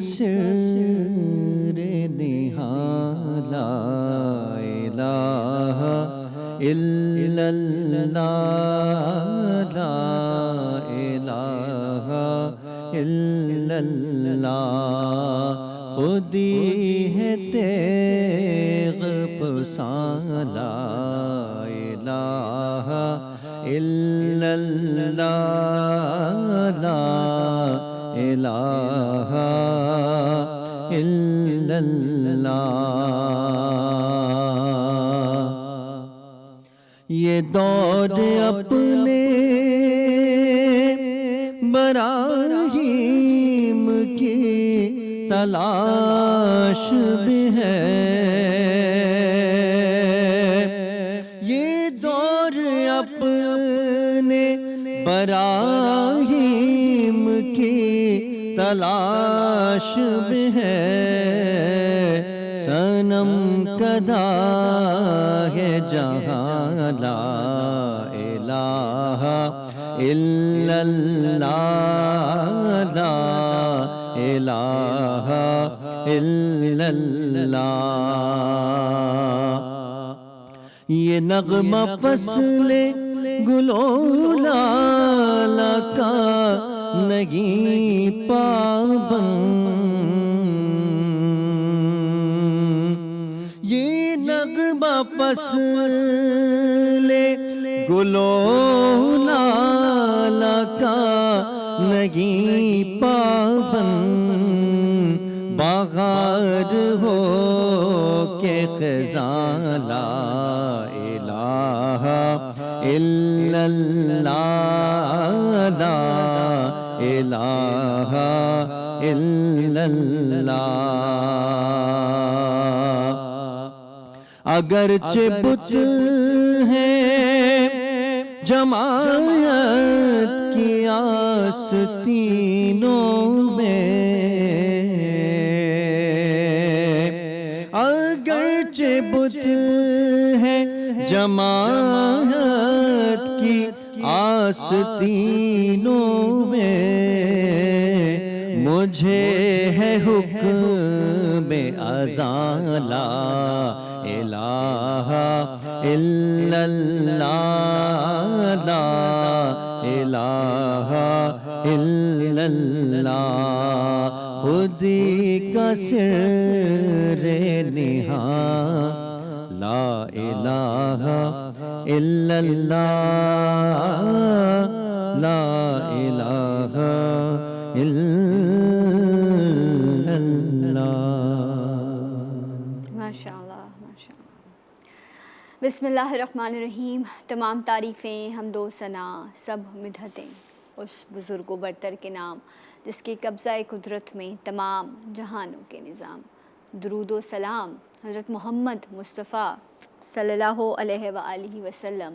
سر نہاں لا الہ الا اللہ لا الہ الا اللہ خودی ہے تیغ فسان لا الہ الا اللہ لا الہ الا اللہ یہ دور اپنے براہیم کی تلاش بھی ہے یہ دور اپنے براہیم کی تلاش بھی ہے صنم کدا ہے جہاں لا الہ الا اللہ لا الہ الا اللہ یہ نغمہ فصل گلو لالا کا نہیں پابند یہ نغمہ فصل گلو لالا کا نہیں پابند بغار ہو کے خزاں لا الہ الا اللہ لا الہ الا اللہ اگرچہ بت ہیں جماعت کی آستینوں میں اگرچہ بت ہے جماعت کی آستینوں میں مجھے ہے حکم اذان لا الہ الا اللہ لا الہ الا اللہ خودی کا سر نہاں لا الہ الا اللہ لا الہ الا اللہ ماشاء اللہ ماشاء اللہ۔ بسم اللہ الرحمن الرحیم۔ تمام تعریفیں حمد و ثنا سب مدحتیں اس بزرگ و برتر کے نام جس کے قبضہ قدرت میں تمام جہانوں کے نظام۔ درود و سلام حضرت محمد مصطفیٰ صلی اللہ علیہ وآلہ وسلم،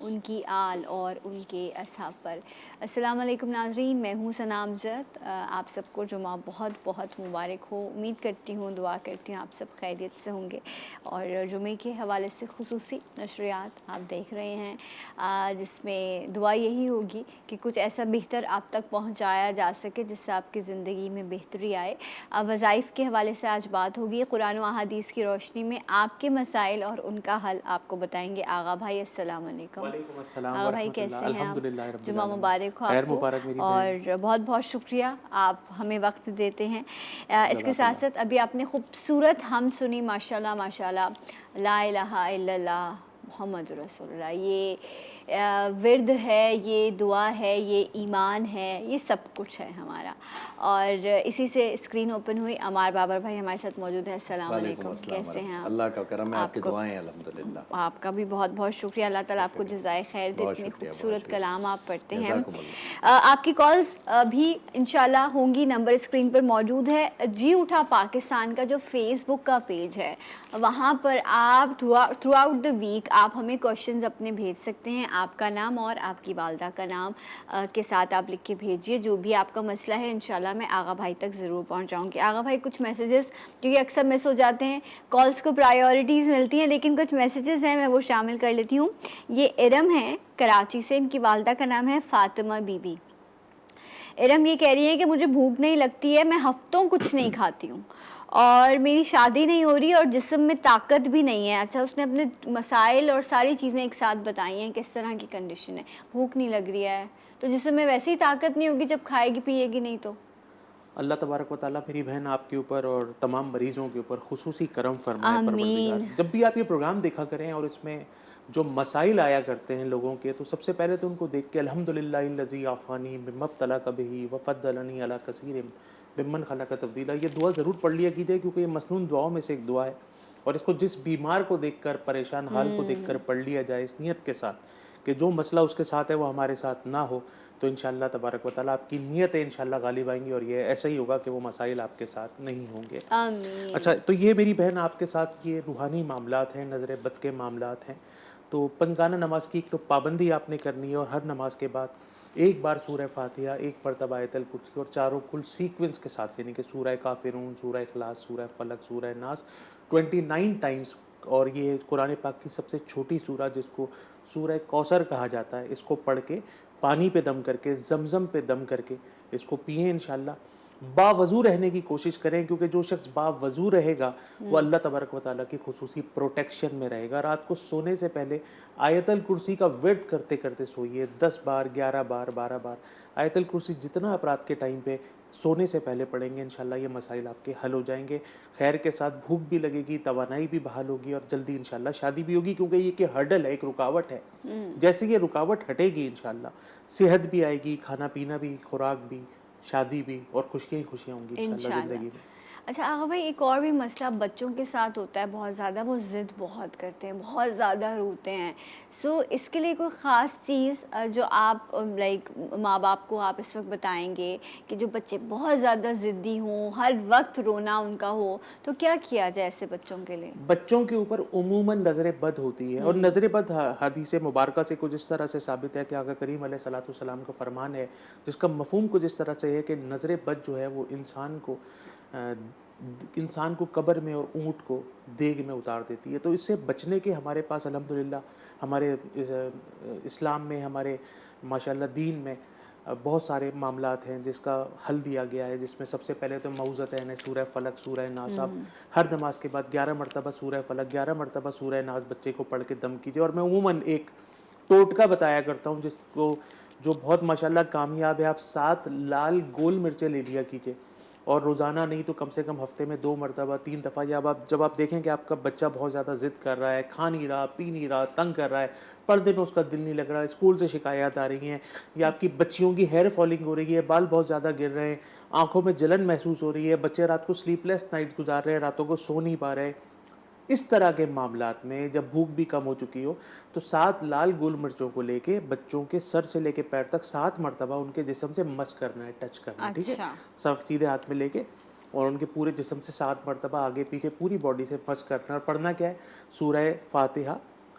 ان کی آل اور ان کے اصحاب پر۔ السلام علیکم ناظرین، میں ہوں ثنا امجد۔ آپ سب کو جمعہ بہت بہت مبارک ہو۔ امید کرتی ہوں، دعا کرتی ہوں آپ سب خیریت سے ہوں گے، اور جمعے کے حوالے سے خصوصی نشریات آپ دیکھ رہے ہیں جس میں دعا یہی ہوگی کہ کچھ ایسا بہتر آپ تک پہنچایا جا سکے جس سے آپ کی زندگی میں بہتری آئے۔ وظائف کے حوالے سے آج بات ہوگی، قرآن و احادیث کی روشنی میں آپ کے مسائل اور ان کا حل آپ کو بتائیں گے آغا بھائی۔ السلام علیکم۔ وعلیکم السلام آغا بھائی ورحمۃ اللہ۔ کیسے ہیں الحمدللہ آپ؟ رب جمعہ العالمین۔ مبارک ہو خیر آپ کو، مبارک میری اور بہت بہت شکریہ آپ ہمیں وقت دیتے ہیں۔ اس کے ساتھ ساتھ ابھی آپ نے خوبصورت ہم سنی، ماشاءاللہ ماشاءاللہ، لا الہ الا اللہ محمد رسول اللہ۔ یہ ورد ہے، یہ دعا ہے، یہ ایمان ہے، یہ سب کچھ ہے ہمارا۔ اور اسی سے اسکرین اوپن ہوئی۔ عمار بابر بھائی ہمارے ساتھ موجود ہیں۔ السلام علیکم، کیسے ہیں آپ؟ اللہ کا کرم ہے، آپ کی دعائیں ہیں الحمدللہ۔ آپ کا بھی بہت بہت شکریہ، اللہ تعالیٰ آپ کو جزائے خیر دے، اتنی خوبصورت کلام آپ پڑھتے ہیں۔ آپ کی کالز بھی انشاءاللہ ہوں گی، نمبر اسکرین پر موجود ہے۔ جی اٹھا پاکستان کا جو فیس بک کا پیج ہے، وہاں پر آپ تھرو آؤٹ دا ویک آپ ہمیں کوشچنز اپنے بھیج سکتے ہیں۔ آپ کا نام اور آپ کی والدہ کا نام کے ساتھ آپ لکھ کے بھیجیے، جو بھی آپ کا مسئلہ ہے انشاءاللہ میں آغا بھائی تک ضرور پہنچاؤں گی۔ آغا بھائی کچھ میسیجز کیونکہ اکثر مس ہو جاتے ہیں، کالز کو پرائیورٹیز ملتی ہیں، لیکن کچھ میسیجز ہیں میں وہ شامل کر لیتی ہوں۔ یہ ارم ہے کراچی سے، ان کی والدہ کا نام ہے فاطمہ بی بی۔ ارم یہ کہہ رہی ہے کہ مجھے بھوک نہیں لگتی ہے, میں ہفتوں کچھ نہیں کھاتی ہوں اور میری شادی نہیں ہو رہی اور جسم میں طاقت بھی نہیں ہے. اچھا, اس نے اپنے مسائل اور ساری چیزیں ایک ساتھ بتائی ہیں کس طرح کی کنڈیشن ہے. بھوک نہیں لگ رہی ہے تو جسم میں ویسے ہی طاقت نہیں ہوگی جب کھائے گی پیے گی نہیں تو. اللہ تبارک و تعالیٰ میری بہن آپ کے اوپر اور تمام مریضوں کے اوپر خصوصی کرم فرمائے پروردگار. جب بھی آپ یہ پروگرام دیکھا کریں اور اس میں جو مسائل آیا کرتے ہیں لوگوں کے, تو سب سے پہلے تو ان کو دیکھ کے الحمدللہ الذی عافانی مما ابتلاک بہ وفضلنی علی کثیر ممن خلق تفضیلا. یہ دعا ضرور پڑھ لیا کیجیے کیونکہ یہ مسنون دعاؤں میں سے ایک دعا ہے, اور اس کو جس بیمار کو دیکھ کر, پریشان حال کو دیکھ کر پڑھ لیا جائے اس نیت کے ساتھ کہ جو مسئلہ اس کے ساتھ ہے وہ ہمارے ساتھ نہ ہو, تو انشاءاللہ تبارک و تعالیٰ آپ کی نیتیں انشاءاللہ غالب آئیں گی اور یہ ایسا ہی ہوگا کہ وہ مسائل آپ کے ساتھ نہیں ہوں گے. آمین. اچھا, تو یہ میری بہن آپ کے ساتھ یہ روحانی معاملات ہیں, نظر بد کے معاملات ہیں. تو پنجگانہ نماز کی ایک تو پابندی آپ نے کرنی ہے, اور ہر نماز کے بعد ایک بار سورہ فاتحہ, ایک مرتبہ آیت الکرسی, اور چاروں کل سیکوینس کے ساتھ, یعنی کہ سورہ کافرون, سورہ اخلاص, سورہ فلق, سورہ ناس 29 ٹائمز. اور یہ قرآن پاک کی سب سے چھوٹی سورہ جس کو سورہ کوثر کہا جاتا ہے, اس کو پڑھ کے پانی پہ دم کر کے, زمزم پہ دم کر کے اس کو پئیں انشاءاللہ. باوضو رہنے کی کوشش کریں, کیونکہ جو شخص باوضو رہے گا وہ اللہ تبارک و تعالیٰ کی خصوصی پروٹیکشن میں رہے گا. رات کو سونے سے پہلے آیت الکرسی کا ورد کرتے کرتے سوئیے, 10 بار, 11 بار, 12 بار آیت الکرسی جتنا آپ رات کے ٹائم پہ سونے سے پہلے پڑھیں گے انشاءاللہ یہ مسائل آپ کے حل ہو جائیں گے. خیر کے ساتھ بھوک بھی لگے گی, توانائی بھی بحال ہوگی, اور جلدی انشاءاللہ شادی بھی ہوگی, کیونکہ یہ کہ ہرڈل ہے, ایک رکاوٹ ہے. جیسے یہ رکاوٹ ہٹے گی انشاءاللہ صحت بھی آئے گی, کھانا پینا بھی, خوراک بھی, شادی بھی, اور خوشیاں ہی خوشیاں ہوں گی انشاءاللہ زندگی میں. اچھا آغا بھائی, ایک اور بھی مسئلہ بچوں کے ساتھ ہوتا ہے بہت زیادہ, وہ ضد بہت کرتے ہیں, بہت زیادہ روتے ہیں. سو اس کے لیے کوئی خاص چیز جو آپ لائک ماں باپ کو آپ اس وقت بتائیں گے کہ جو بچے بہت زیادہ ضدی ہوں, ہر وقت رونا ان کا ہو, تو کیا کیا جائے ایسے بچوں کے لیے؟ بچوں کے اوپر عموماً نظر بد ہوتی ہے, اور نظر بد حدیث مبارکہ سے کچھ اس طرح سے ثابت ہے کہ آقا کریم علیہ الصلوۃ والسلام کا فرمان ہے, جس کا مفہوم کچھ اس طرح سے ہے کہ نظر بد جو ہے وہ انسان کو قبر میں اور اونٹ کو دیگ میں اتار دیتی ہے. تو اس سے بچنے کے ہمارے پاس الحمدللہ ہمارے اسلام میں, ہمارے ماشاءاللہ دین میں بہت سارے معاملات ہیں جس کا حل دیا گیا ہے, جس میں سب سے پہلے تو معوذتین, سورہ فلق, سورہ ناس. آپ ہر نماز کے بعد 11 مرتبہ سورہ فلق, 11 مرتبہ سورہ ناس بچے کو پڑھ کے دم کیجیے. اور میں عموماً ایک ٹوٹکا بتایا کرتا ہوں جس کو جو بہت ماشاءاللہ کامیاب ہے. آپ 7 لال گول مرچیں لے لیا کیجیے, اور روزانہ نہیں تو کم سے کم ہفتے میں 2 مرتبہ 3 دفعہ, یا جب آپ دیکھیں کہ آپ کا بچہ بہت زیادہ ضد کر رہا ہے, کھا نہیں رہا, پی نہیں رہا, تنگ کر رہا ہے, پردے میں اس کا دل نہیں لگ رہا ہے, اسکول سے شکایات آ رہی ہیں, یا آپ کی بچیوں کی ہیئر فالنگ ہو رہی ہے, بال بہت زیادہ گر رہے ہیں, آنکھوں میں جلن محسوس ہو رہی ہے, بچے رات کو سلیپ لیس نائٹ گزار رہے ہیں, راتوں کو سو نہیں پا رہے, اس طرح کے معاملات میں جب بھوک بھی کم ہو چکی ہو, تو 7 لال گول مرچوں کو لے کے بچوں کے سر سے لے کے پیر تک 7 مرتبہ ان کے جسم سے مس کرنا ہے, ٹچ کرنا ہے, ٹھیک ہے, سب سیدھے ہاتھ میں لے کے, اور ان کے پورے جسم سے 7 مرتبہ آگے پیچھے پوری باڈی سے مس کرنا. اور پڑھنا کیا ہے؟ سورہ فاتحہ,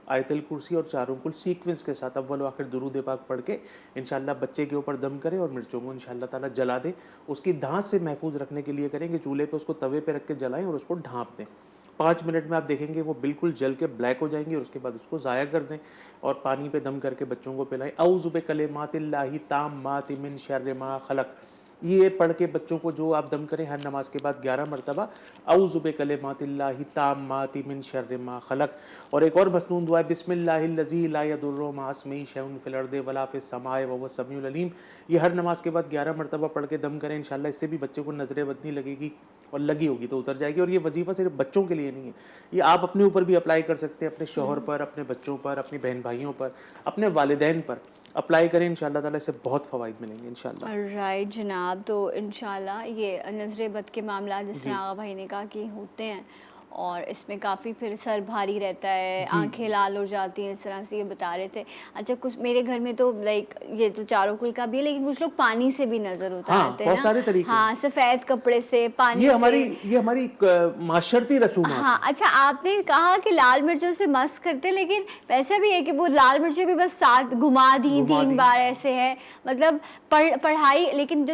آیت الکرسی, اور چاروں کل سیکوینس کے ساتھ اول و آخر درود پاک پڑھ کے انشاءاللہ بچے کے اوپر دم کریں, اور مرچوں کو انشاءاللہ تعالیٰ جلا دیں. اس کی دھانس سے محفوظ رکھنے کے لیے کریں کہ چولہے پہ اس کو توے پہ رکھ کے جلائیں اور اس کو ڈھانپ دیں. 5 منٹ میں آپ دیکھیں گے وہ بالکل جل کے بلیک ہو جائیں گے, اور اس کے بعد اس کو ضائع کر دیں اور پانی پہ دم کر کے بچوں کو پلائیں. اعوذ بکلمات اللہ التامات من شر ما خلق, یہ پڑھ کے بچوں کو جو آپ دم کریں ہر نماز کے بعد 11 مرتبہ, اعوذ بکلمات اللہ التامات من شر ما خلق. اور ایک اور مسنون دعا ہے, بسم اللہ الذی لا یضر مع اسمہ شیء فی الارض ولا فی السماء وهو السمیع العلیم. یہ ہر نماز کے بعد 11 مرتبہ پڑھ کے دم کریں انشاءاللہ, اس سے بھی بچے کو نظر بد نہیں لگے گی, اور لگی ہوگی تو اتر جائے گی. اور یہ وظیفہ صرف بچوں کے لیے نہیں ہے, یہ آپ اپنے اوپر بھی اپلائی کر سکتے ہیں, اپنے شوہر پر, اپنے بچوں پر, اپنی بہن بھائیوں پر, اپنے والدین پر اپلائی کریں, انشاءاللہ تعالیٰ اس سے بہت فوائد ملیں گے انشاءاللہ. رائٹ جناب, تو انشاءاللہ یہ نظر بد کے معاملات جس طرح آغا بھائی نے کہا کہ ہوتے ہیں, اور اس میں کافی پھر سر بھاری رہتا ہے, آنکھیں لال ہو جاتی ہیں, اس طرح سے یہ بتا رہے تھے. اچھا, کچھ میرے گھر میں تو لائک یہ تو چاروں کل کا بھی ہے, لیکن کچھ لوگ پانی سے بھی نظر اتارتے ہیں, بہت سارے طریقے, ہاں, سفید کپڑے سے, پانی یہ ہماری معاشرتی رسومات. ہاں, اچھا آپ نے کہا کہ لال مرچوں سے مس کرتے, لیکن ویسا بھی ہے کہ وہ لال مرچیں بھی بس 7 گھما دی 3 بار ایسے ہے, مطلب پڑھائی, لیکن جو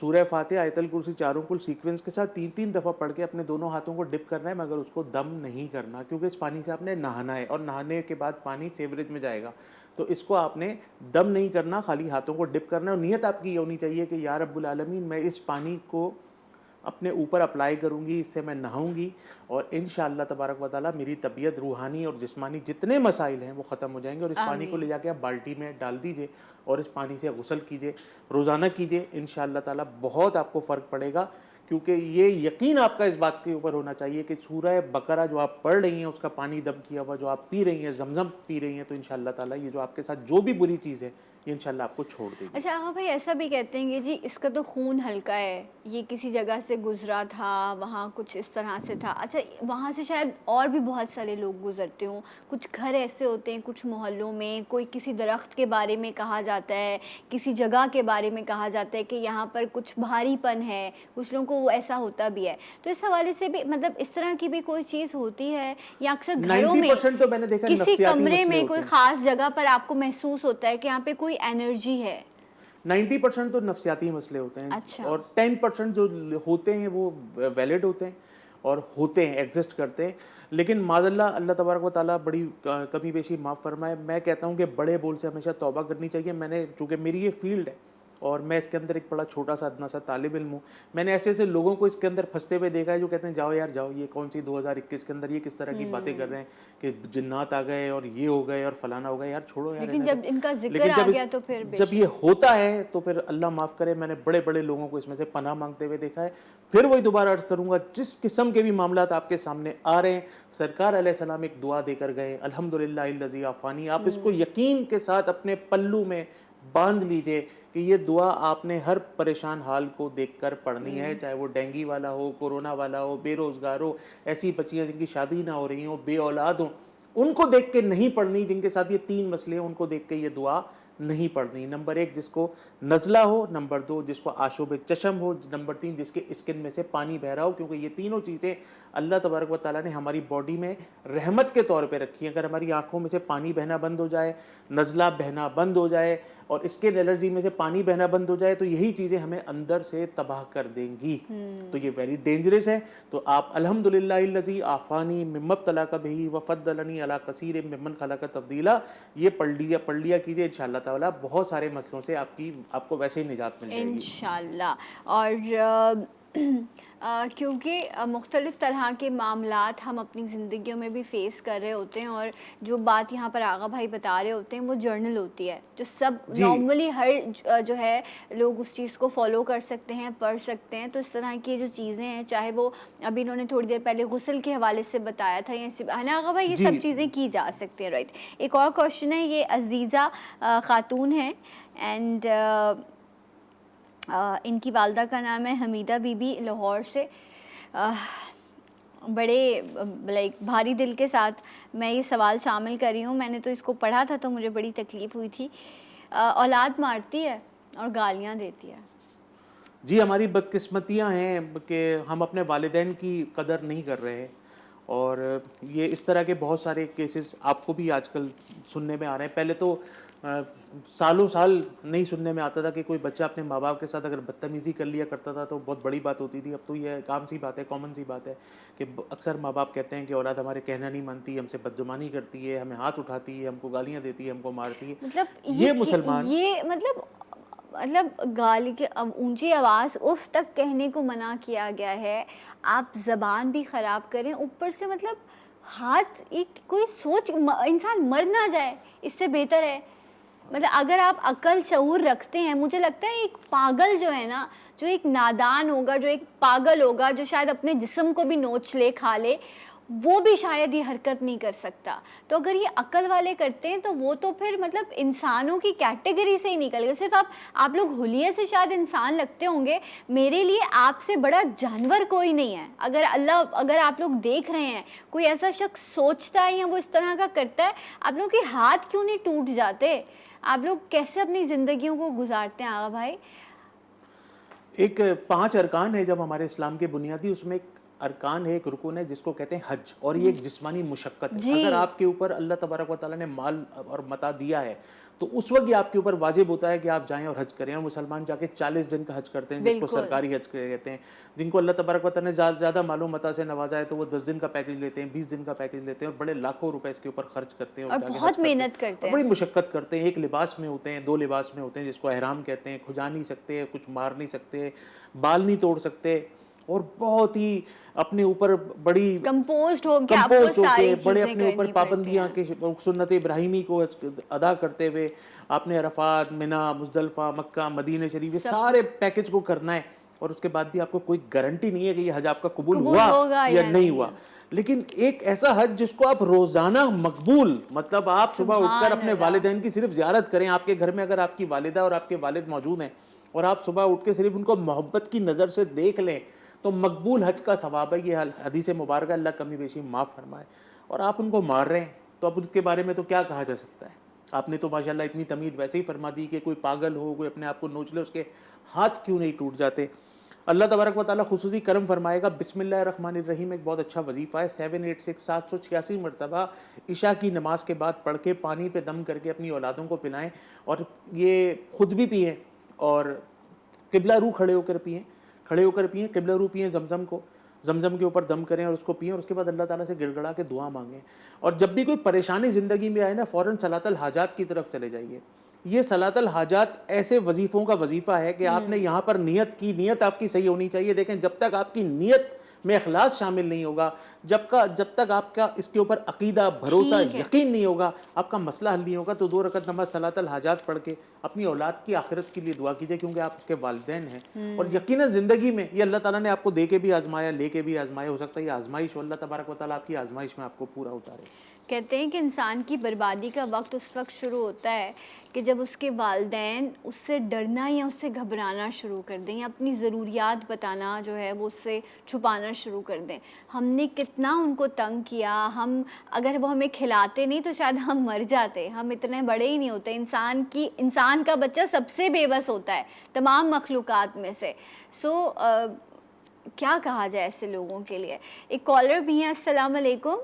سورہ فاتحہ آیت الکرسی چاروں کل سیکوینس کے ساتھ 3 دفعہ پڑھ کے اپنے دونوں ہاتھوں کو ڈپ کرنا ہے، مگر اس کو دم نہیں کرنا، کیونکہ اس پانی سے آپ نے نہانا ہے اور نہانے کے بعد پانی سیوریج میں جائے گا، تو اس کو آپ نے دم نہیں کرنا، خالی ہاتھوں کو ڈپ کرنا ہے، اور نیت آپ کی یہ ہونی چاہیے کہ یا رب العالمین میں اس پانی کو اپنے اوپر اپلائی کروں گی، اس سے میں نہاؤں گی، اور انشاءاللہ تبارک و تعالیٰ میری طبیعت روحانی اور جسمانی جتنے مسائل ہیں وہ ختم ہو جائیں گے، اور اس پانی کو لے جا کے آپ بالٹی میں ڈال دیجئے اور اس پانی سے غسل کیجئے، روزانہ کیجئے، انشاءاللہ تعالیٰ بہت آپ کو فرق پڑے گا، کیونکہ یہ یقین آپ کا اس بات کے اوپر ہونا چاہیے کہ سورہ بقرہ جو آپ پڑھ رہی ہیں اس کا پانی دم کیا ہوا جو آپ پی رہی ہیں، زمزم پی رہی ہیں، تو انشاءاللہ تعالیٰ یہ جو آپ کے ساتھ جو بھی بری چیز ہے یہ انشاءاللہ آپ کو چھوڑ دے گی۔ اچھا آغا بھائی ایسا بھی کہتے ہیں کہ جی اس کا تو خون ہلکا ہے، یہ کسی جگہ سے گزرا تھا، وہاں کچھ اس طرح سے تھا، اچھا وہاں سے شاید اور بھی بہت سارے لوگ گزرتے ہوں، کچھ گھر ایسے ہوتے ہیں کچھ محلوں میں، کوئی کسی درخت کے بارے میں کہا جاتا ہے، کسی جگہ کے بارے میں کہا جاتا ہے کہ یہاں پر کچھ بھاری پن ہے، کچھ لوگوں کو وہ ایسا ہوتا بھی ہے، تو اس حوالے سے بھی مطلب اس طرح کی بھی کوئی چیز ہوتی ہے، یا اکثر گھروں میں 90% تو میں نے دیکھا کسی نفسیاتی کمرے مسئلے میں ہوتے کوئی ہیں۔ خاص جگہ پر آپ کو محسوس ہوتا ہے کہ یہاں پہ کوئی انرجی ہے؟ 90% تو نفسیاتی مسئلے ہوتے ہیں، اچھا۔ اور 10% جو ہوتے ہیں وہ ویلڈ ہوتے ہیں اور ہوتے ہیں، ایگزسٹ کرتے ہیں، لیکن معاذ اللہ، اللہ تبارک و تعالیٰ بڑی کمی بیشی معاف فرمائے، میں کہتا ہوں کہ بڑے بول سے ہمیشہ توبہ کرنی چاہیے۔ میں نے چونکہ میری یہ فیلڈ ہے اور میں اس کے اندر ایک بڑا چھوٹا سا ادنا سا طالب علم ہوں، میں نے ایسے ایسے لوگوں کو اس کے اندر پھنستے ہوئے دیکھا ہے جو کہتے ہیں جاؤ یار جاؤ، یہ کون سی 2021 کے اندر یہ کس طرح کی باتیں کر رہے ہیں کہ جنات آ گئے اور یہ ہو گئے اور فلانا ہو گئے، یار چھوڑو یار۔ لیکن جب ان کا ذکر لیکن آ گیا تو پھر جب یہ ہوتا ہے تو پھر اللہ معاف کرے، میں نے بڑے بڑے لوگوں کو اس میں سے پناہ مانگتے ہوئے دیکھا ہے۔ پھر وہی دوبارہ عرض کروں گا، جس قسم کے بھی معاملات آپ کے سامنے آ رہے ہیں، سرکار علیہ السلام ایک دعا دے کر گئے، الحمدللہ الذی عافانی، آپ اس کو یقین کے ساتھ اپنے پلو میں باندھ لیجئے کہ یہ دعا آپ نے ہر پریشان حال کو دیکھ کر پڑھنی ہے، چاہے وہ ڈینگی والا ہو، کورونا والا ہو، بے روزگار ہو، ایسی بچیاں جن کی شادی نہ ہو رہی ہوں، بے اولاد ہوں، ان کو دیکھ کے نہیں پڑھنی، جن کے ساتھ یہ 3 مسئلے ہیں ان کو دیکھ کے یہ دعا نہیں پڑھنی۔ نمبر 1 جس کو نزلہ ہو، نمبر 2 جس کو آشوب چشم ہو، نمبر 3 جس کے اسکن میں سے پانی بہ رہا ہو، کیونکہ یہ تینوں چیزیں اللہ تبارک و تعالیٰ نے ہماری باڈی میں رحمت کے طور پہ رکھی ہیں۔ اگر ہماری آنکھوں میں سے پانی بہنا بند ہو جائے، نزلہ بہنا بند ہو جائے اور اسکن الرجی میں سے پانی بہنا بند ہو جائے، تو یہی چیزیں ہمیں اندر سے تباہ کر دیں گی، تو یہ ویری ڈینجرس ہے۔ تو آپ الحمدللہ الذی عافانی مما ابتلاک بہ وفضلنی علی کثیر ممن خلق تفضیلا، یہ پڑھ لیا کیجئے، انشاءاللہ تعالیٰ بہت سارے مسئلوں سے آپ کو ویسے ہی نجات مل جائے گی انشاءاللہ۔ اور کیونکہ مختلف طرح کے معاملات ہم اپنی زندگیوں میں بھی فیس کر رہے ہوتے ہیں، اور جو بات یہاں پر آغا بھائی بتا رہے ہوتے ہیں وہ جرنل ہوتی ہے، جو سب نارملی ہر جو ہے لوگ اس چیز کو فالو کر سکتے ہیں، پڑھ سکتے ہیں۔ تو اس طرح کی جو چیزیں ہیں، چاہے وہ ابھی انہوں نے تھوڑی دیر پہلے غسل کے حوالے سے بتایا تھا، ہے نا آغا بھائی، یہ سب چیزیں کی جا سکتی ہیں، رائٹ۔ ایک اور کوشچن ہے، یہ عزیزہ خاتون ہے، اینڈ ان کی والدہ کا نام ہے حمیدہ بی بی، لاہور سے۔ بڑے بھاری دل کے ساتھ میں یہ سوال شامل کر رہی ہوں، میں نے تو اس کو پڑھا تھا تو مجھے بڑی تکلیف ہوئی تھی۔ اولاد مارتی ہے اور گالیاں دیتی ہے۔ جی، ہماری بدقسمتیاں ہیں کہ ہم اپنے والدین کی قدر نہیں کر رہے ہیں، اور یہ اس طرح کے بہت سارے کیسز آپ کو بھی آج کل سننے میں آ رہے ہیں۔ پہلے تو سالوں سال نہیں سننے میں آتا تھا کہ کوئی بچہ اپنے ماں باپ کے ساتھ اگر بدتمیزی کر لیا کرتا تھا تو بہت بڑی بات ہوتی تھی۔ اب تو یہ عام سی بات ہے، کامن سی بات ہے کہ اکثر ماں باپ کہتے ہیں کہ اولاد ہمارے کہنا نہیں مانتی، ہم سے بدزبانی کرتی ہے، ہمیں ہاتھ اٹھاتی ہے، ہم کو گالیاں دیتی ہے، ہم کو مارتی ہے۔ مطلب یہ مسلمان مطلب گالی کے اونچی آواز اف تک کہنے کو منع کیا گیا ہے، آپ زبان بھی خراب کریں، اوپر سے مطلب ہاتھ، ایک کوئی سوچ انسان مر نہ جائے، اس سے بہتر ہے۔ مطلب اگر آپ عقل شعور رکھتے ہیں، مجھے لگتا ہے ایک پاگل جو ہے نا، جو ایک نادان ہوگا، جو ایک پاگل ہوگا، جو شاید اپنے جسم کو بھی نوچ لے کھا لے، وہ بھی شاید یہ حرکت نہیں کر سکتا۔ تو اگر یہ عقل والے کرتے ہیں تو وہ تو پھر مطلب انسانوں کی کیٹیگری سے ہی نکل گئے۔ صرف آپ لوگ حلیے سے شاید انسان لگتے ہوں گے، میرے لیے آپ سے بڑا جانور کوئی نہیں ہے۔ اگر آپ لوگ دیکھ رہے ہیں کوئی ایسا شخص سوچتا ہے یا وہ اس طرح کا کرتا ہے، آپ لوگوں کے ہاتھ کیوں نہیں ٹوٹ جاتے؟ آپ لوگ کیسے اپنی زندگیوں کو گزارتے ہیں آغا بھائی؟ ایک 5 ارکان ہے جب ہمارے اسلام کے بنیادی، اس میں ایک ارکان ہے، ایک رکن ہے جس کو کہتے ہیں حج، اور یہ ایک جسمانی مشقت ہے۔ اگر آپ کے اوپر اللہ تبارک و تعالیٰ نے مال اور متاع دیا ہے تو اس وقت یہ آپ کے اوپر واجب ہوتا ہے کہ آپ جائیں اور حج کریں. اور مسلمان جا کے 40 دن کا حج کرتے ہیں جس کو سرکاری حج کہتے ہیں. جن کو اللہ تبارک و تعالیٰ نے زیادہ معلوم عطا سے نوازا ہے تو وہ 10 دن کا پیکیج لیتے ہیں, 20 دن کا پیکیج لیتے ہیں اور بڑے لاکھوں روپے اس کے اوپر خرچ کرتے ہیں اور بہت محنت کرتے ہیں, بڑی مشقت کرتے ہیں. ایک لباس میں ہوتے ہیں, 2 لباس میں ہوتے ہیں جس کو احرام کہتے ہیں. کھجا نہیں سکتے, کچھ مار نہیں سکتے, بال نہیں توڑ سکتے, اور بہت ہی اپنے اوپر بڑی کمپوزڈ ہو کے بڑے اپنے اوپر پابندیاں کہ سنت ابراہیمی کو ادا کرتے ہوئے آپ نے عرفات, منی, مزدلفہ, مکہ, مدینہ شریف یہ سارے پیکج کو کرنا ہے. اور اس کے بعد بھی آپ کو کوئی گارنٹی نہیں ہے کہ یہ حج آپ کا قبول ہوا یا نہیں ہوا. لیکن ایک ایسا حج جس کو آپ روزانہ مقبول, مطلب آپ صبح اٹھ کر اپنے والدین کی صرف زیارت کریں. آپ کے گھر میں اگر آپ کی والدہ اور آپ کے والد موجود ہیں اور آپ صبح اٹھ کے صرف ان کو محبت کی نظر سے دیکھ لیں تو مقبول حج کا ثواب ہے. یہ حدیث مبارکہ اللہ کمی بیشی معاف فرمائے. اور آپ ان کو مار رہے ہیں تو اب ان کے بارے میں تو کیا کہا جا سکتا ہے. آپ نے تو ماشاءاللہ اتنی تمید ویسے ہی فرما دی کہ کوئی پاگل ہو, کوئی اپنے آپ کو نوچ لے, اس کے ہاتھ کیوں نہیں ٹوٹ جاتے. اللہ تبارک و تعالیٰ خصوصی کرم فرمائے گا. بسم اللہ الرحمن الرحیم ایک بہت اچھا وظیفہ ہے. 786 مرتبہ عشاء کی نماز کے بعد پڑھ کے پانی پہ دم کر کے اپنی اولادوں کو پلائیں, اور یہ خود بھی پئیں اور قبلہ رو کھڑے ہو کر پئیں, قبلہ رو پئیں. زمزم کے اوپر دم کریں اور اس کو پئیں, اور اس کے بعد اللہ تعالیٰ سے گڑ گڑا کے دعا مانگیں. اور جب بھی کوئی پریشانی زندگی میں آئے نا, فوراً صلاۃ الحاجات کی طرف چلے جائیے. یہ صلاۃ الحاجات ایسے وظیفوں کا وظیفہ ہے کہ آپ نے یہاں پر نیت کی, نیت آپ کی صحیح ہونی چاہیے. دیکھیں جب تک آپ کی نیت میں اخلاص شامل نہیں ہوگا, جب تک آپ کا اس کے اوپر عقیدہ, بھروسہ, یقین نہیں ہوگا, آپ کا مسئلہ حل نہیں ہوگا. تو 2 رکعت نماز صلاۃ الحاجات پڑھ کے اپنی اولاد کی آخرت کے لیے دعا کیجیے, کیونکہ آپ اس کے والدین ہیں. اور یقیناً زندگی میں یہ اللہ تعالیٰ نے آپ کو دے کے بھی آزمایا, لے کے بھی آزمایا. ہو سکتا ہے یہ آزمائش ہو, اللہ تبارک و تعالیٰ آپ کی آزمائش میں آپ کو پورا اتارے. کہتے ہیں کہ انسان کی بربادی کا وقت اس وقت شروع ہوتا ہے کہ جب اس کے والدین اس سے ڈرنا یا اس سے گھبرانا شروع کر دیں, یا اپنی ضروریات بتانا جو ہے وہ اس سے چھپانا شروع کر دیں. ہم نے کتنا ان کو تنگ کیا, اگر وہ ہمیں کھلاتے نہیں تو شاید ہم مر جاتے. ہم اتنے بڑے ہی نہیں ہوتے. انسان کا بچہ سب سے بے بس ہوتا ہے تمام مخلوقات میں سے. کیا کہا جائے ایسے لوگوں کے لیے. ایک کالر بھی ہیں. السلام علیکم.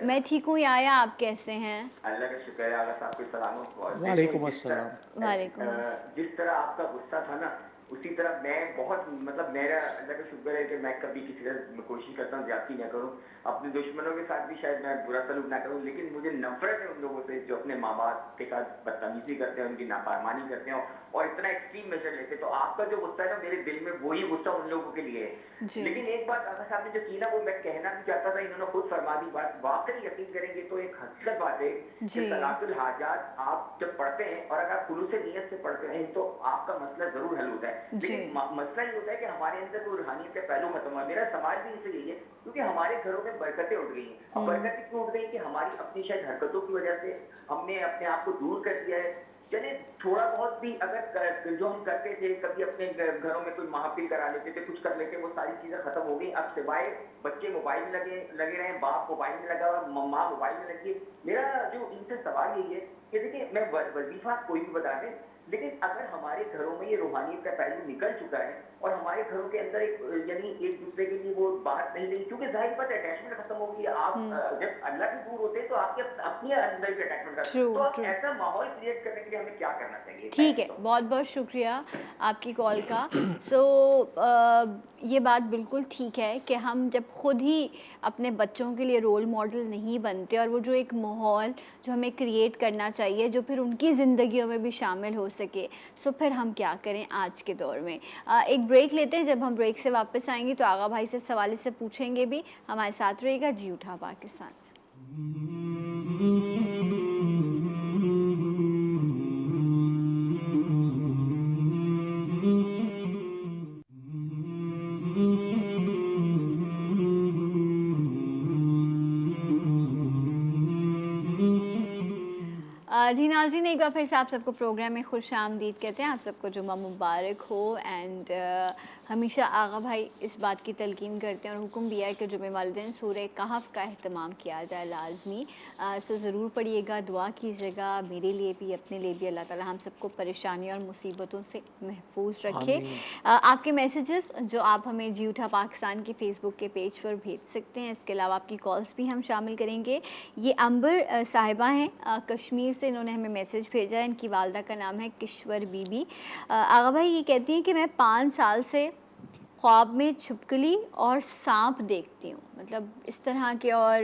میں ٹھیک ہوں یایا, آپ کیسے ہیں؟ اللہ کا شکر ہے. آغا صاحب کو سلام. وعلیکم السلام. وعلیکم السلام. جس طرح آپ کا غصہ تھا نا, اسی طرح میں بہت, مطلب میرا اللہ کا شکر ہے کہ میں کبھی کسی طرح کوشش کرتا ہوں زیادتی نہ کروں. اپنے دشمنوں کے ساتھ بھی شاید میں برا سلوک نہ کروں, لیکن مجھے نفرت ہے ان لوگوں سے جو اپنے ماں باپ کے ساتھ بدتمیزی کرتے ہیں, ان کی نافرمانی کرتے ہیں اور اتنا ایکسٹریم میجر لیتے ہیں. تو آپ کا جو غصہ ہے نا, میرے دل میں وہی غصہ ان لوگوں کے لیے ہے. لیکن ایک بات آغا صاحب نے جو کی نا, وہ میں کہنا بھی چاہتا تھا, انہوں نے خود فرما دی بات. واقعی یقین کریں گے تو ایک حقیقت بات ہے کہ صلاۃ الحاجات آپ جب پڑھتے ہیں اور اگر آپ خلوص نیت سے پڑھتے ہیں تو آپ کا مسئلہ ضرور حل ہوتا ہے. لیکن مسئلہ یہ ہوتا ہے کہ ہمارے اندر وہ روحانیت کا پہلو ختم ہوا. میرا سماج بھی اسے یہی ہے کیونکہ ہمارے گھروں میں برکتیں اٹھ گئی ہیں. اب برکتیں کیوں اٹھ گئی کہ ہماری اپنی شاید حرکتوں کی وجہ سے ہم نے اپنے آپ کو دور کر دیا ہے. چلے تھوڑا بہت بھی اگر جو ہم کرتے تھے, کبھی اپنے گھروں میں کوئی محفل کرا لیتے تھے, کچھ کر لیتے, وہ ساری چیزیں ختم ہو گئی. اب سوائے بچے موبائل لگے رہے ہیں, باپ موبائل میں لگا ہوا, ماں موبائل میں لگی ہے. میرا جو ان سے سوال یہی ہے کہ دیکھیں, میں وظیفہ کوئی بھی بتا دیں, لیکن اگر ہمارے گھروں میں یہ روحانیت کا پہلو نکل چکا ہے اور ہمارے گھروں کے اندر یعنی ایک دوسرے کے لیے وہ بات نہیں رہی, کیونکہ ظاہر بات ہے اٹیچمنٹ ختم ہو گئی. آپ جب اللہ سے دور ہوتے ہیں تو آپ کے اپنے اندر بھی اٹیچمنٹ کرتے ہیں. تو آپ ایسا ماحول کریٹ کرنے کے لیے ہمیں کیا کرنا چاہیے؟ ٹھیک ہے, بہت بہت شکریہ آپ کی کال کا. یہ بات بالکل ٹھیک ہے کہ ہم جب خود ہی اپنے بچوں کے لیے رول ماڈل نہیں بنتے, اور وہ جو ایک ماحول جو ہمیں کریٹ کرنا چاہیے جو پھر ان کی زندگیوں میں بھی شامل ہو سکے, پھر ہم کیا کریں آج کے دور میں. ایک بریک لیتے ہیں. جب ہم بریک سے واپس آئیں گے تو آغا بھائی سے اس حوالے سے پوچھیں گے بھی. ہمارے ساتھ رہے گا. جی اٹھا پاکستان. جی ناظرین، ایک بار پھر سے آپ سب کو پروگرام میں خوش آمدید کہتے ہیں. آپ سب کو جمعہ مبارک ہو. اینڈ ہمیشہ آغا بھائی اس بات کی تلقین کرتے ہیں اور حکم دیا ہے کہ جمعہ والے دن سورہ کہف کا اہتمام کیا جائے لازمی. سو ضرور پڑھیے گا, دعا کیجیے گا میرے لیے بھی, اپنے لیے بھی. اللہ تعالیٰ ہم سب کو پریشانیوں اور مصیبتوں سے محفوظ رکھے. آپ کے میسیجز جو آپ ہمیں جی اٹھا پاکستان کے فیس بک کے پیج پر بھیج سکتے ہیں. اس کے علاوہ آپ کی کالز بھی ہم شامل کریں گے. یہ امبر صاحبہ ہیں کشمیر سے, انہوں نے ہمیں میسیج بھیجا ہے. ان کی والدہ کا نام ہے کشور بی بی. آغا بھائی یہ کہتی ہیں کہ میں 5 سال سے خواب میں چھپکلی اور سانپ دیکھتی ہوں. مطلب اس طرح کے, اور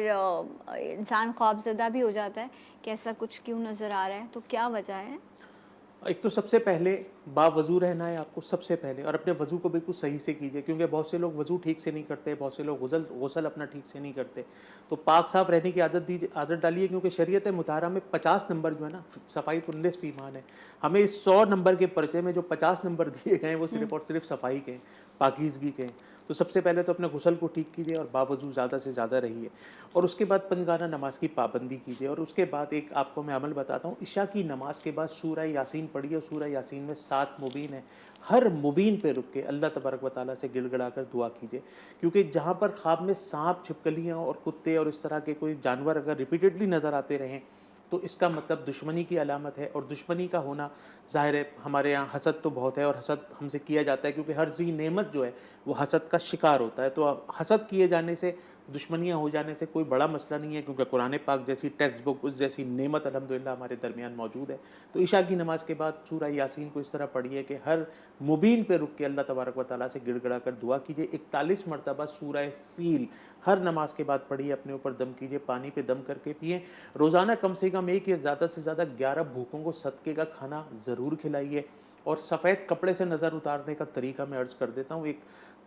انسان خواب زدہ بھی ہو جاتا ہے کہ ایسا کچھ کیوں نظر آ رہا ہے, تو کیا وجہ ہے؟ ایک تو سب سے پہلے باوضو رہنا ہے آپ کو سب سے پہلے, اور اپنے وضو کو بالکل صحیح سے کیجیے, کیونکہ بہت سے لوگ وضو ٹھیک سے نہیں کرتے, بہت سے لوگ غسل اپنا ٹھیک سے نہیں کرتے. تو پاک صاف رہنے کی عادت ڈالیے, کیونکہ شریعت مطہرہ میں 50 نمبر جو ہے نا, صفائی تو نصف ایمان ہے. ہمیں اس 100 نمبر کے پرچے میں جو 50 نمبر دیے گئے ہیں وہ صرف اور صرف صفائی کے ہیں, پاکیزگی کے ہیں. تو سب سے پہلے تو اپنے غسل کو ٹھیک کیجیے اور باوضو زیادہ سے زیادہ رہیے, اور اس کے بعد پنجگانہ نماز کی پابندی کیجیے. اور اس کے بعد ایک آپ کو میں عمل بتاتا ہوں, عشاء کی نماز کے بعد سورہ یاسین پڑھیے. اور سورہ یاسین میں 7 مبین ہیں, ہر مبین پہ رک کے اللہ تبارک و تعالیٰ سے گڑ گڑا کر دعا کیجیے. کیونکہ جہاں پر خواب میں سانپ, چھپکلیاں اور کتے اور اس طرح کے کوئی جانور اگر ریپیٹڈلی نظر آتے رہیں تو اس کا مطلب دشمنی کی علامت ہے. اور دشمنی کا ہونا ظاہر ہے, ہمارے یہاں حسد تو بہت ہے اور حسد ہم سے کیا جاتا ہے, کیونکہ ہر ذی نعمت جو ہے وہ حسد کا شکار ہوتا ہے. تو حسد کیے جانے سے, دشمنیاں ہو جانے سے کوئی بڑا مسئلہ نہیں ہے, کیونکہ قرآن پاک جیسی ٹیکسٹ بک, اس جیسی نعمت الحمدللہ ہمارے درمیان موجود ہے. تو عشاء کی نماز کے بعد سورہ یاسین کو اس طرح پڑھیے کہ ہر مبین پہ رک کے اللہ تبارک و تعالیٰ سے گڑ گڑا کر دعا کیجیے. 41 مرتبہ سورہ فیل ہر نماز کے بعد پڑھیے, اپنے اوپر دم کیجیے, پانی پہ دم کر کے پئیں. روزانہ کم سے کم ایک یا زیادہ سے زیادہ 11 بھوکوں کو صدقے کا کھانا ضرور کھلائیے. اور سفید کپڑے سے نظر اتارنے کا طریقہ میں عرض کر دیتا ہوں. ایک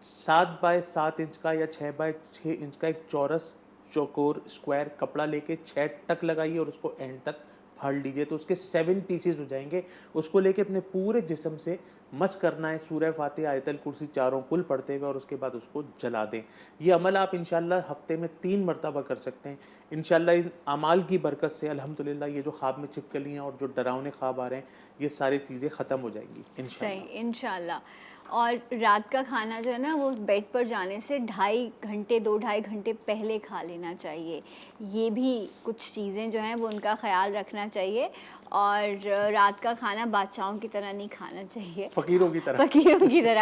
7 بائی 7 انچ کا یا 6 بائی 6 انچ کا ایک چورس چوکور اسکوائر کپڑا لے کے 6 ٹک لگائیے اور اس کو اینڈ تک پھاڑ لیجیے. تو اس کے 7 پیسز ہو جائیں گے. اس کو لے کے اپنے پورے جسم سے مس کرنا ہے, سورہ فاتحہ, آیت الکرسی چاروں کل پڑھتے ہوئے, اور اس کے بعد اس کو جلا دیں. یہ عمل آپ انشاءاللہ ہفتے میں 3 مرتبہ کر سکتے ہیں. انشاءاللہ ان اعمال کی برکت سے الحمدللہ یہ جو خواب میں چھپکلیاں اور جو ڈراؤنے خواب آ رہے ہیں یہ ساری چیزیں ختم ہو جائیں گی انشاءاللہ. صحیح, انشاءاللہ. اور رات کا کھانا جو ہے نا وہ بیڈ پر جانے سے 2.5 گھنٹے 2-2.5 گھنٹے پہلے کھا لینا چاہیے. یہ بھی کچھ چیزیں جو ہیں وہ ان کا خیال رکھنا چاہیے. اور رات کا کھانا بادشاہوں کی طرح نہیں کھانا چاہیے, فقیروں کی طرح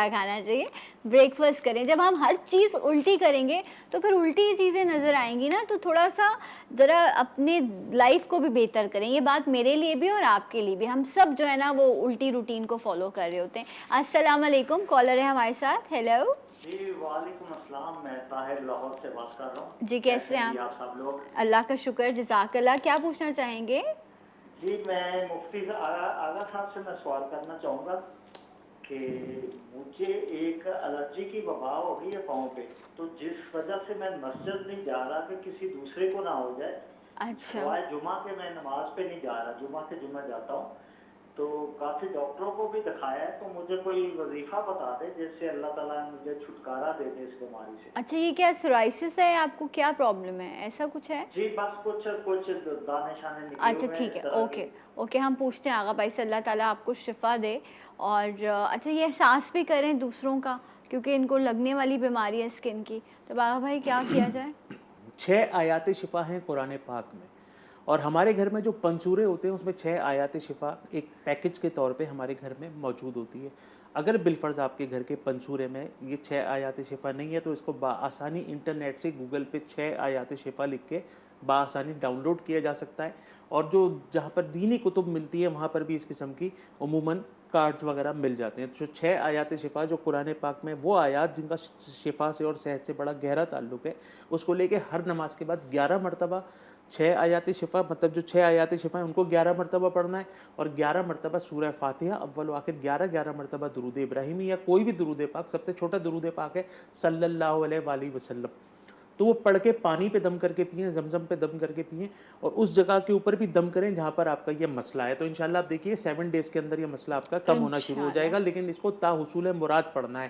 کھانا چاہیے. بریک فاسٹ کریں. جب ہم ہر چیز الٹی کریں گے تو پھر الٹی چیزیں نظر آئیں گی نا, تو تھوڑا سا ذرا اپنے لائف کو بھی بہتر کریں. یہ بات میرے لیے بھی اور آپ کے لیے بھی. ہم سب جو ہے نا وہ الٹی روٹین کو فالو کر رہے ہوتے ہیں. السلام علیکم, کالر ہے ہمارے ساتھ. ہیلو جی وعلیکم السلام, میں طاہر لاہور سے بات کر رہا ہوں. جی کیسے ہیں آپ سب لوگ؟ اللہ کا شکر, جزاک اللہ. کیا پوچھنا چاہیں گے؟ جی میں مفتی آغا صاحب سے میں سوال کرنا چاہوں گا کہ مجھے ایک الرجی کی وبا ہو گئی ہے پاؤں پہ, تو جس وجہ سے میں مسجد نہیں جا رہا کہ کسی دوسرے کو نہ ہو جائے. اچھا, سوائے جمعہ کے میں نماز پہ نہیں جا رہا, جمعہ کے جمعہ جاتا ہوں. تو کافی ڈاکٹروں کو بھی دکھایا ہے, تو مجھے کوئی وظیفہ بتا دے جس سے اللہ تعالیٰ مجھے چھٹکارا دے دے اس بیماری سے. اچھا یہ کیا سورائسس ہے, آپ کو کیا پرابلم ہے, ایسا کچھ ہے؟ جی بس کچھ دانے شانے نکلے. اچھا ٹھیک ہے, اوکے ہم پوچھتے ہیں آغا بھائی سے, اللہ تعالیٰ آپ کو شفا دے. اور اچھا یہ احساس بھی کریں دوسروں کا, کیونکہ ان کو لگنے والی بیماری ہے اسکن کی. تو آغا بھائی کیا کیا جائے؟ 6 آیات شفا ہیں قرآن پاک میں, اور ہمارے گھر میں جو پنسورے ہوتے ہیں اس میں 6 آیات شفا ایک پیکج کے طور پہ ہمارے گھر میں موجود ہوتی ہے. اگر بالفرض آپ کے گھر کے پنسورے میں یہ 6 آیات شفا نہیں ہے تو اس کو بآسانی انٹرنیٹ سے گوگل پہ 6 آیات شفا لکھ کے بآسانی ڈاؤن لوڈ کیا جا سکتا ہے. اور جو جہاں پر دینی کتب ملتی ہے وہاں پر بھی اس قسم کی عموماً کارڈز وغیرہ مل جاتے ہیں. جو 6 آیات شفا جو قرآن پاک میں, وہ آیات جن کا شفا سے اور صحت سے بڑا گہرا تعلق ہے, اس کو لے کے ہر نماز کے بعد 11 مرتبہ 6 آیات شفا, مطلب جو 6 آیات شفا ہیں ان کو 11 مرتبہ پڑھنا ہے. اور 11 مرتبہ سورہ فاتحہ اول و آخر, 11 مرتبہ درود ابراہیمی یا کوئی بھی درود پاک, سب سے چھوٹا درود پاک ہے صلی اللہ علیہ وآلہ وسلم. تو وہ پڑھ کے پانی پہ دم کر کے پئیں, زمزم پہ دم کر کے پئیں, اور اس جگہ کے اوپر بھی دم کریں جہاں پر آپ کا یہ مسئلہ ہے. تو انشاءاللہ آپ دیکھیے 7 ڈیز کے اندر یہ مسئلہ آپ کا کم ہونا شروع ہو جائے گا. لیکن اس کو تا حصول مراد پڑھنا ہے,